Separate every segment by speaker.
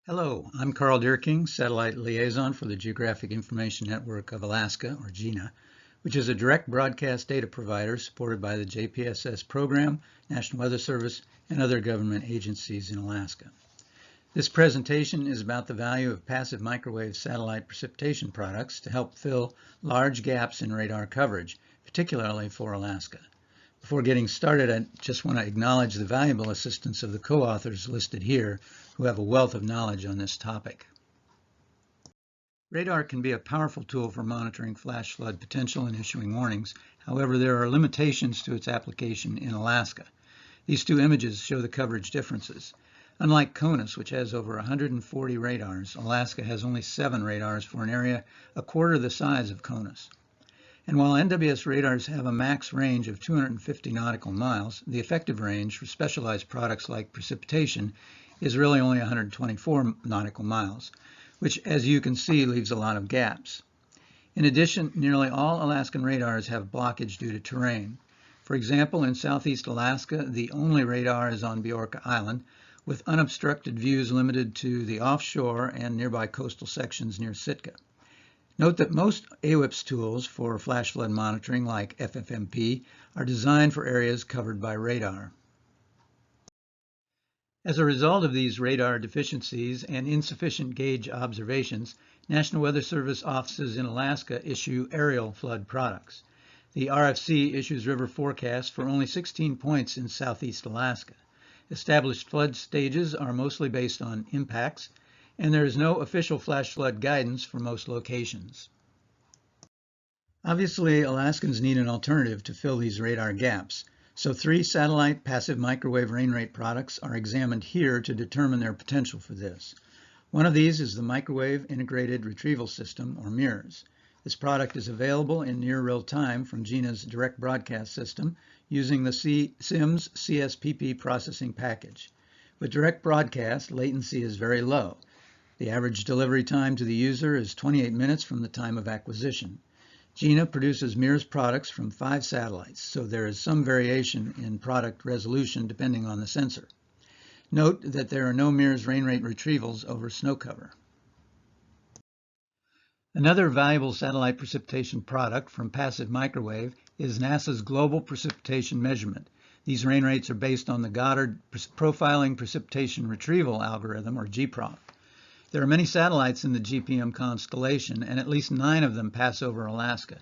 Speaker 1: Hello, I'm Carl Dierking, Satellite Liaison for the Geographic Information Network of Alaska, or GINA, which is a direct broadcast data provider supported by the JPSS program, National Weather Service, and other government agencies in Alaska. This presentation is about the value of passive microwave satellite precipitation products to help fill large gaps in radar coverage, particularly for Alaska. Before getting started, I just want to acknowledge the valuable assistance of the co-authors listed here who have a wealth of knowledge on this topic. Radar can be a powerful tool for monitoring flash flood potential and issuing warnings. However, there are limitations to its application in Alaska. These two images show the coverage differences. Unlike CONUS, which has over 140 radars, Alaska has only 7 radars for an area a quarter the size of CONUS. And while NWS radars have a max range of 250 nautical miles, the effective range for specialized products like precipitation is really only 124 nautical miles, which, as you can see, leaves a lot of gaps. In addition, nearly all Alaskan radars have blockage due to terrain. For example, in southeast Alaska, the only radar is on Bjorka Island, with unobstructed views limited to the offshore and nearby coastal sections near Sitka. Note that most AWIPS tools for flash flood monitoring, like FFMP, are designed for areas covered by radar. As a result of these radar deficiencies and insufficient gauge observations, National Weather Service offices in Alaska issue aerial flood products. The RFC issues river forecasts for only 16 points in southeast Alaska. Established flood stages are mostly based on impacts, and there is no official flash flood guidance for most locations. Obviously, Alaskans need an alternative to fill these radar gaps, so 3 satellite passive microwave rain rate products are examined here to determine their potential for this. One of these is the Microwave Integrated Retrieval System, or MIRS. This product is available in near real time from GINA's direct broadcast system using the SIMS CSPP processing package. With direct broadcast, latency is very low. The average delivery time to the user is 28 minutes from the time of acquisition. GINA produces MIRS products from 5 satellites, so there is some variation in product resolution depending on the sensor. Note that there are no MIRS rain rate retrievals over snow cover. Another valuable satellite precipitation product from passive microwave is NASA's Global Precipitation Measurement. These rain rates are based on the Goddard Profiling Precipitation Retrieval algorithm, or GPROF. There are many satellites in the GPM constellation, and at least 9 of them pass over Alaska.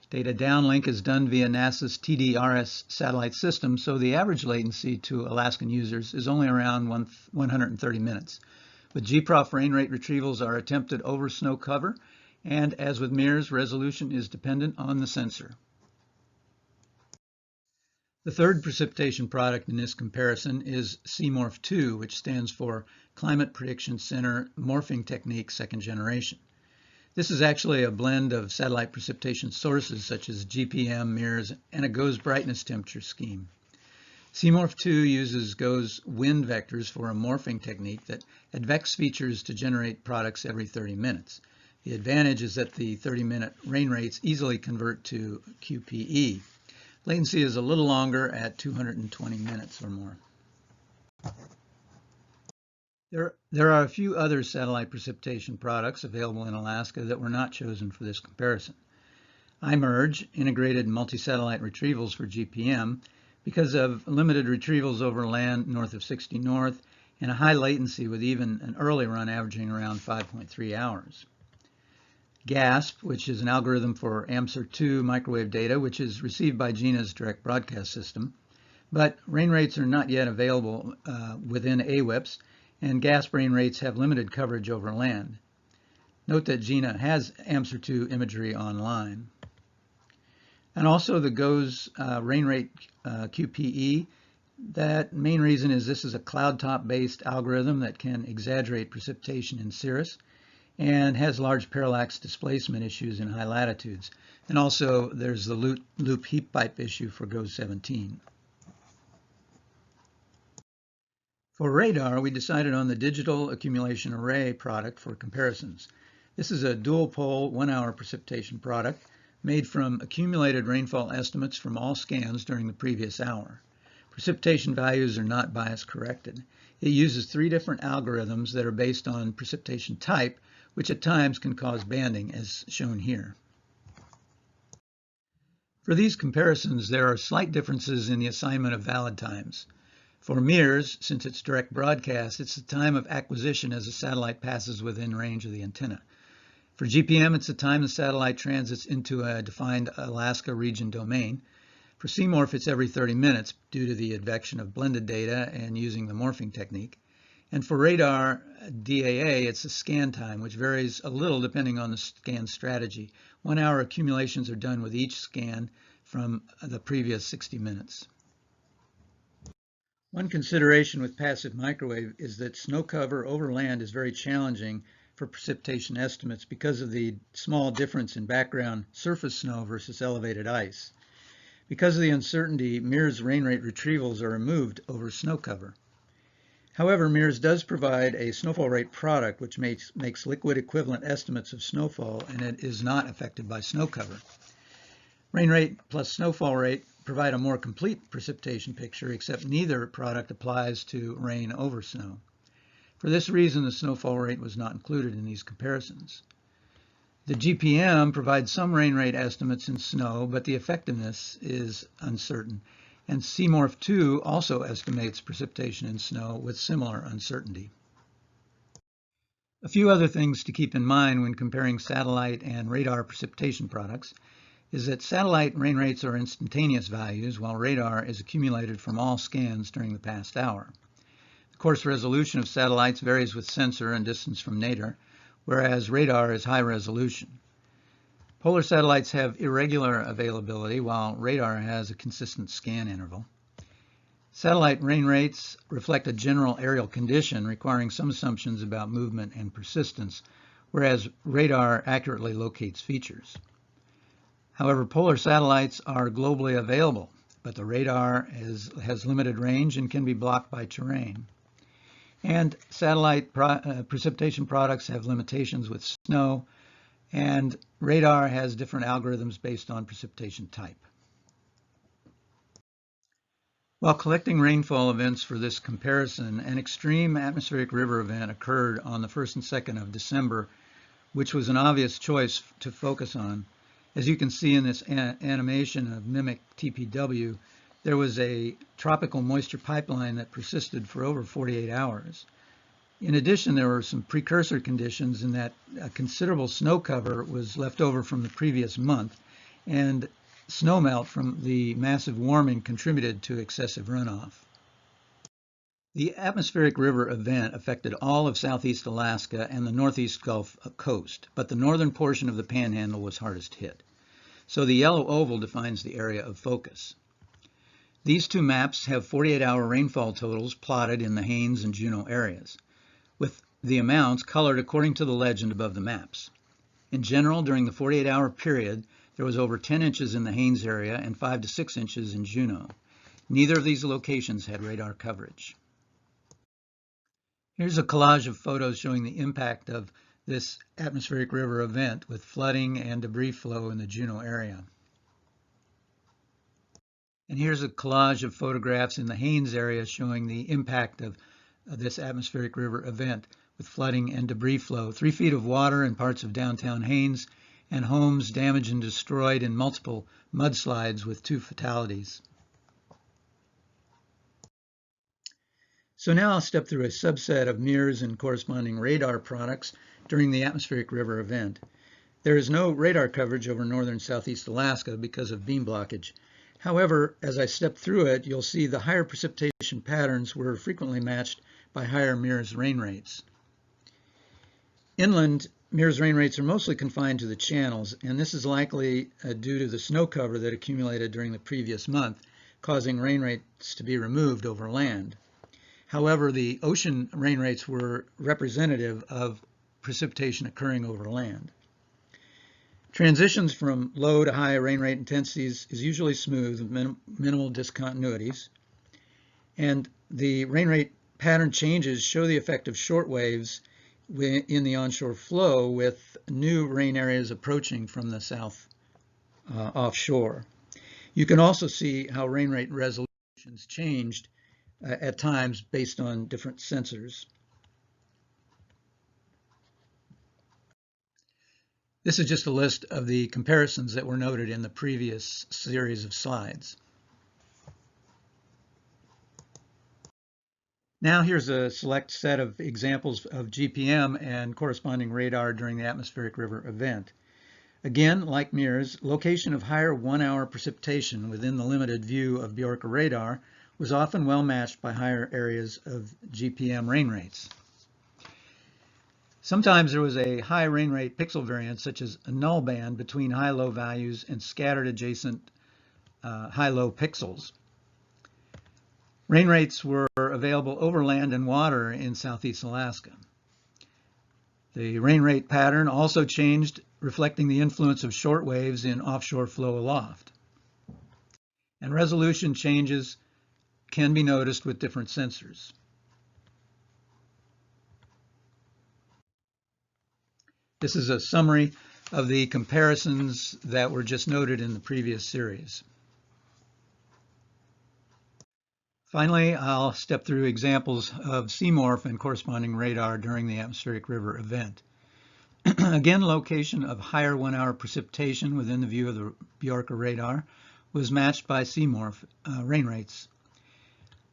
Speaker 1: Data downlink is done via NASA's TDRS satellite system, so the average latency to Alaskan users is only around 130 minutes. With GPROF, rain rate retrievals are attempted over snow cover, and as with MIRS, resolution is dependent on the sensor. The third precipitation product in this comparison is CMORPH2, which stands for Climate Prediction Center Morphing Technique Second Generation. This is actually a blend of satellite precipitation sources such as GPM, MIRS, and a GOES brightness temperature scheme. CMORPH2 uses GOES wind vectors for a morphing technique that advects features to generate products every 30 minutes. The advantage is that the 30-minute rain rates easily convert to QPE. Latency is a little longer at 220 minutes or more. There are a few other satellite precipitation products available in Alaska that were not chosen for this comparison. iMerge, integrated multi-satellite retrievals for GPM, because of limited retrievals over land north of 60 North and a high latency with even an early run averaging around 5.3 hours. GASP, which is an algorithm for AMSR2 microwave data, which is received by GINA's direct broadcast system. But rain rates are not yet available within AWIPS, and GASP rain rates have limited coverage over land. Note that GINA has AMSR2 imagery online. And also the GOES rain rate QPE. That main reason is this is a cloud top based algorithm that can exaggerate precipitation in cirrus and has large parallax displacement issues in high latitudes. And also there's the loop heat pipe issue for GOES 17. For radar, we decided on the Digital Accumulation Array product for comparisons. This is a dual pole 1-hour precipitation product made from accumulated rainfall estimates from all scans during the previous hour. Precipitation values are not bias corrected. It uses 3 different algorithms that are based on precipitation type, which at times can cause banding, as shown here. For these comparisons, there are slight differences in the assignment of valid times. For MIRS, since it's direct broadcast, it's the time of acquisition as the satellite passes within range of the antenna. For GPM, it's the time the satellite transits into a defined Alaska region domain. For CMORPH, it's every 30 minutes due to the advection of blended data and using the morphing technique. And for radar DAA, it's a scan time, which varies a little depending on the scan strategy. 1 hour accumulations are done with each scan from the previous 60 minutes. One consideration with passive microwave is that snow cover over land is very challenging for precipitation estimates because of the small difference in background surface snow versus elevated ice. Because of the uncertainty, MIRS rain rate retrievals are removed over snow cover. However, MIRS does provide a snowfall rate product which makes liquid equivalent estimates of snowfall, and it is not affected by snow cover. Rain rate plus snowfall rate provide a more complete precipitation picture, except neither product applies to rain over snow. For this reason, the snowfall rate was not included in these comparisons. The GPM provides some rain rate estimates in snow, but the effectiveness is uncertain. And CMORPH2 also estimates precipitation in snow with similar uncertainty. A few other things to keep in mind when comparing satellite and radar precipitation products is that satellite rain rates are instantaneous values, while radar is accumulated from all scans during the past hour. The coarse resolution of satellites varies with sensor and distance from nadir, whereas radar is high resolution. Polar satellites have irregular availability, while radar has a consistent scan interval. Satellite rain rates reflect a general aerial condition requiring some assumptions about movement and persistence, whereas radar accurately locates features. However, polar satellites are globally available, but the radar has limited range and can be blocked by terrain. And satellite precipitation products have limitations with snow, and radar has different algorithms based on precipitation type. While collecting rainfall events for this comparison, an extreme atmospheric river event occurred on the 1st and 2nd of December, which was an obvious choice to focus on. As you can see in this animation of Mimic TPW, there was a tropical moisture pipeline that persisted for over 48 hours. In addition, there were some precursor conditions in that a considerable snow cover was left over from the previous month, and snowmelt from the massive warming contributed to excessive runoff. The atmospheric river event affected all of southeast Alaska and the northeast Gulf coast, but the northern portion of the Panhandle was hardest hit. So the yellow oval defines the area of focus. These two maps have 48-hour rainfall totals plotted in the Haines and Juneau areas, with the amounts colored according to the legend above the maps. In general, during the 48-hour period, there was over 10 inches in the Haines area and 5 to 6 inches in Juneau. Neither of these locations had radar coverage. Here's a collage of photos showing the impact of this atmospheric river event with flooding and debris flow in the Juneau area. And here's a collage of photographs in the Haines area showing the impact of this atmospheric river event with flooding and debris flow. 3 feet of water in parts of downtown Haines, and homes damaged and destroyed in multiple mudslides with 2 fatalities. So now I'll step through a subset of MIRS and corresponding radar products during the atmospheric river event. There is no radar coverage over northern southeast Alaska because of beam blockage. However, as I step through it, you'll see the higher precipitation patterns were frequently matched by higher MIRS rain rates. Inland, MIRS rain rates are mostly confined to the channels, and this is likely due to the snow cover that accumulated during the previous month, causing rain rates to be removed over land. However, the ocean rain rates were representative of precipitation occurring over land. Transitions from low to high rain rate intensities is usually smooth with minimal discontinuities, and the rain rate pattern changes show the effect of short waves in the onshore flow, with new rain areas approaching from the south offshore. You can also see how rain rate resolutions changed at times based on different sensors. This is just a list of the comparisons that were noted in the previous series of slides. Now here's a select set of examples of GPM and corresponding radar during the atmospheric river event. Again, like MIRS, location of higher 1-hour precipitation within the limited view of Bjorka radar was often well matched by higher areas of GPM rain rates. Sometimes there was a high rain rate pixel variance, such as a null band between high-low values and scattered adjacent high-low pixels. Rain rates were available over land and water in southeast Alaska. The rain rate pattern also changed, reflecting the influence of short waves in offshore flow aloft. And resolution changes can be noticed with different sensors. This is a summary of the comparisons that were just noted in the previous series. Finally, I'll step through examples of CMORPH and corresponding radar during the atmospheric river event. Again, location of higher 1-hour precipitation within the view of the Bjorka radar was matched by CMORPH rain rates.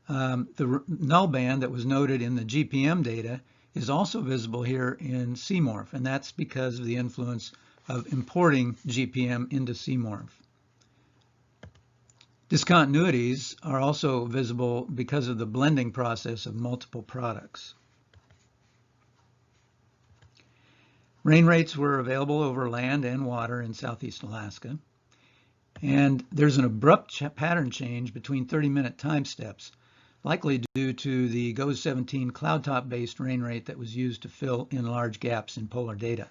Speaker 1: The null band that was noted in the GPM data is also visible here in CMORPH, and that's because of the influence of importing GPM into CMORPH. Discontinuities are also visible because of the blending process of multiple products. Rain rates were available over land and water in southeast Alaska. And there's an abrupt pattern change between 30-minute time steps, likely due to the GOES-17 cloud top-based rain rate that was used to fill in large gaps in polar data.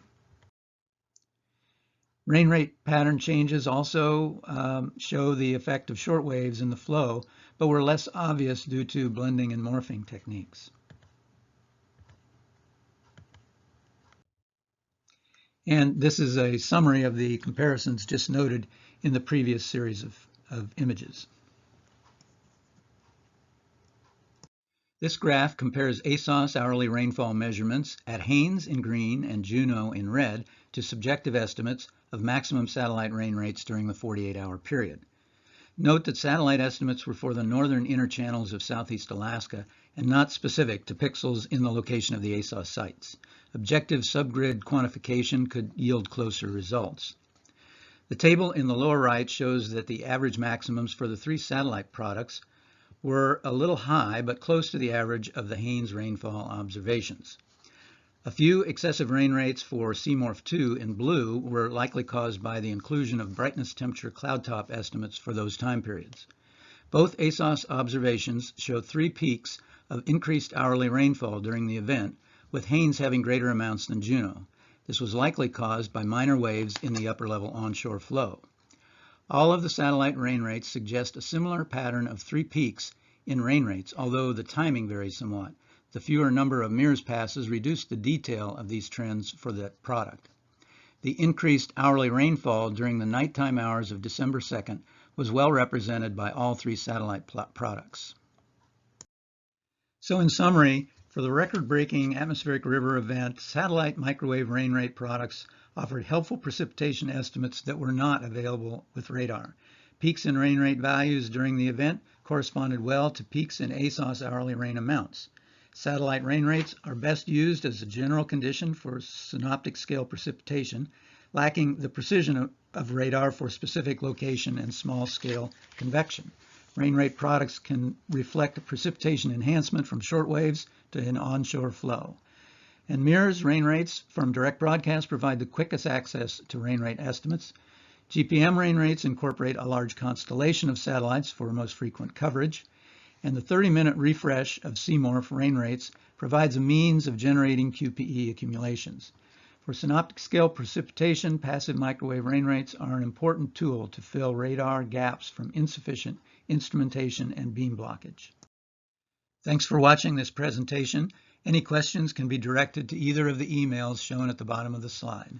Speaker 1: Rain rate pattern changes also show the effect of short waves in the flow, but were less obvious due to blending and morphing techniques. And this is a summary of the comparisons just noted in the previous series of images. This graph compares ASOS hourly rainfall measurements at Haines in green and Juneau in red to subjective estimates of maximum satellite rain rates during the 48-hour period. Note that satellite estimates were for the northern inner channels of southeast Alaska and not specific to pixels in the location of the ASOS sites. Objective subgrid quantification could yield closer results. The table in the lower right shows that the average maximums for the 3 satellite products were a little high, but close to the average of the Haines rainfall observations. A few excessive rain rates for CMORPH2 in blue were likely caused by the inclusion of brightness temperature cloud top estimates for those time periods. Both ASOS observations showed 3 peaks of increased hourly rainfall during the event, with Haines having greater amounts than Juneau. This was likely caused by minor waves in the upper level onshore flow. All of the satellite rain rates suggest a similar pattern of 3 peaks in rain rates, although the timing varies somewhat. The fewer number of MIRS passes reduced the detail of these trends for that product. The increased hourly rainfall during the nighttime hours of December 2nd was well represented by all 3 satellite products. So in summary, for the record-breaking atmospheric river event, satellite microwave rain rate products offered helpful precipitation estimates that were not available with radar. Peaks in rain rate values during the event corresponded well to peaks in ASOS hourly rain amounts. Satellite rain rates are best used as a general condition for synoptic scale precipitation, lacking the precision of radar for specific location and small scale convection. Rain rate products can reflect a precipitation enhancement from short waves to an onshore flow. And MIRS rain rates from direct broadcast provide the quickest access to rain rate estimates. GPM rain rates incorporate a large constellation of satellites for most frequent coverage. And the 30-minute refresh of CMORPH rain rates provides a means of generating QPE accumulations. For synoptic scale precipitation, passive microwave rain rates are an important tool to fill radar gaps from insufficient instrumentation and beam blockage. Thanks for watching this presentation. Any questions can be directed to either of the emails shown at the bottom of the slide.